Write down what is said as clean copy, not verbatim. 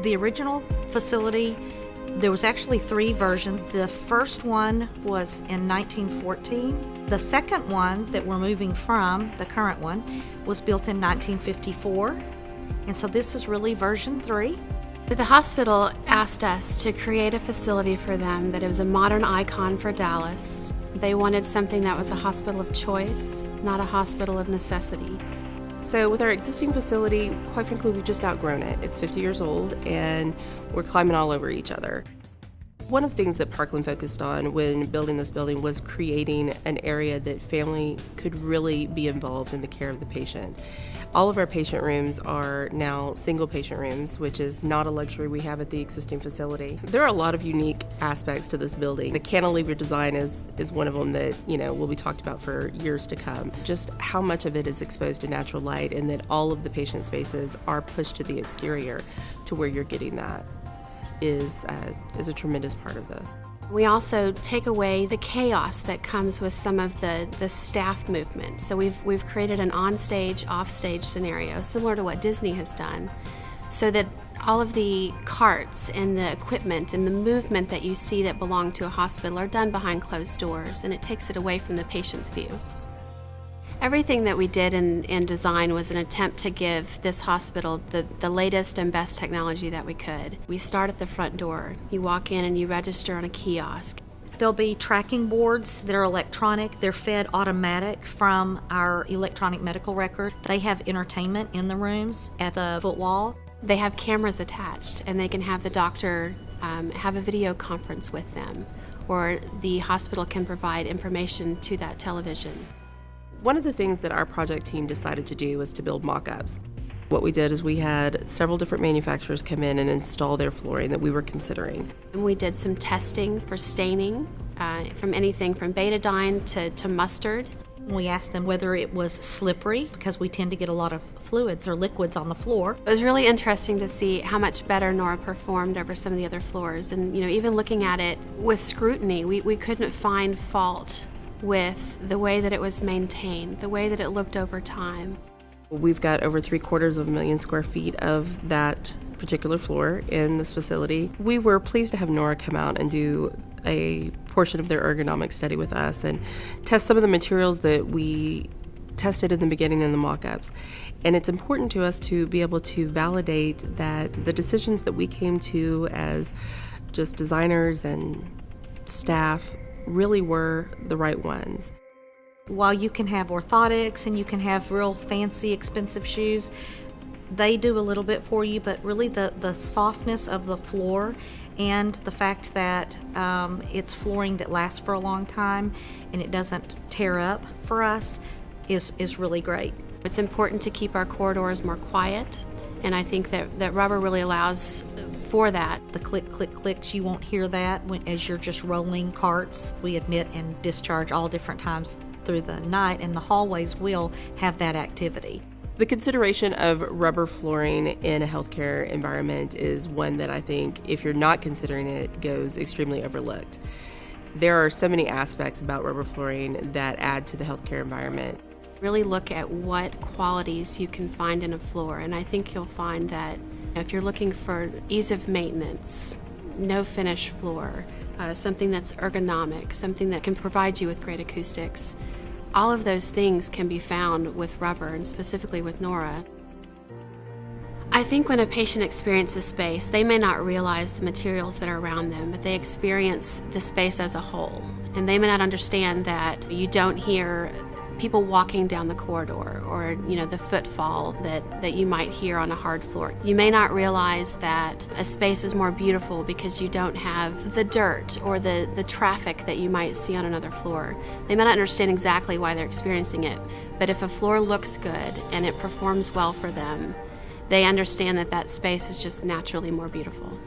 The original facility, there was actually 3 versions. The first one was in 1914. The second one that we're moving from, the current one, was built in 1954. And so this is really version 3. The hospital asked us to create a facility for them that it was a modern icon for Dallas. They wanted something that was a hospital of choice, not a hospital of necessity. So with our existing facility, quite frankly, we've just outgrown it. It's 50 years old and we're climbing all over each other. One of the things that Parkland focused on when building this building was creating an area that family could really be involved in the care of the patient. All of our patient rooms are now single patient rooms, which is not a luxury we have at the existing facility. There are a lot of unique aspects to this building. The cantilever design is one of them that, will be talked about for years to come. Just how much of it is exposed to natural light and that all of the patient spaces are pushed to the exterior to where you're getting that is a tremendous part of this. We also take away the chaos that comes with some of the staff movement. So we've created an on-stage, off-stage scenario, similar to what Disney has done, so that all of the carts and the equipment and the movement that you see that belong to a hospital are done behind closed doors, and it takes it away from the patient's view. Everything that we did in design was an attempt to give this hospital the latest and best technology that we could. We start at the front door. You walk in and you register on a kiosk. There'll be tracking boards that are electronic. They're fed automatic from our electronic medical record. They have entertainment in the rooms at the foot wall. They have cameras attached, and they can have the doctor have a video conference with them, or the hospital can provide information to that television. One of the things that our project team decided to do was to build mock-ups. What we did is we had several different manufacturers come in and install their flooring that we were considering. And we did some testing for staining, from anything from betadine to mustard. We asked them whether it was slippery, because we tend to get a lot of fluids or liquids on the floor. It was really interesting to see how much better Nora performed over some of the other floors. And even looking at it with scrutiny, we couldn't find fault with the way that it was maintained, the way that it looked over time. We've got over 750,000 square feet of that particular floor in this facility. We were pleased to have Nora come out and do a portion of their ergonomic study with us and test some of the materials that we tested in the beginning in the mock-ups. And it's important to us to be able to validate that the decisions that we came to as just designers and staff really were the right ones. While you can have orthotics and you can have real fancy, expensive shoes, they do a little bit for you, but really the softness of the floor and the fact that it's flooring that lasts for a long time and it doesn't tear up for us is really great. It's important to keep our corridors more quiet, and I think that rubber really allows for that. The click, click, clicks, you won't hear that as you're just rolling carts. We admit and discharge all different times through the night, and the hallways will have that activity. The consideration of rubber flooring in a healthcare environment is one that I think, if you're not considering it, goes extremely overlooked. There are so many aspects about rubber flooring that add to the healthcare environment. Really look at what qualities you can find in a floor, and I think you'll find that if you're looking for ease of maintenance, no finish floor, something that's ergonomic, something that can provide you with great acoustics, all of those things can be found with rubber, and specifically with Nora. I think when a patient experiences space, they may not realize the materials that are around them, but they experience the space as a whole. And they may not understand that you don't hear people walking down the corridor, or the footfall that you might hear on a hard floor. You may not realize that a space is more beautiful because you don't have the dirt or the traffic that you might see on another floor. They may not understand exactly why they're experiencing it, but if a floor looks good and it performs well for them, they understand that space is just naturally more beautiful.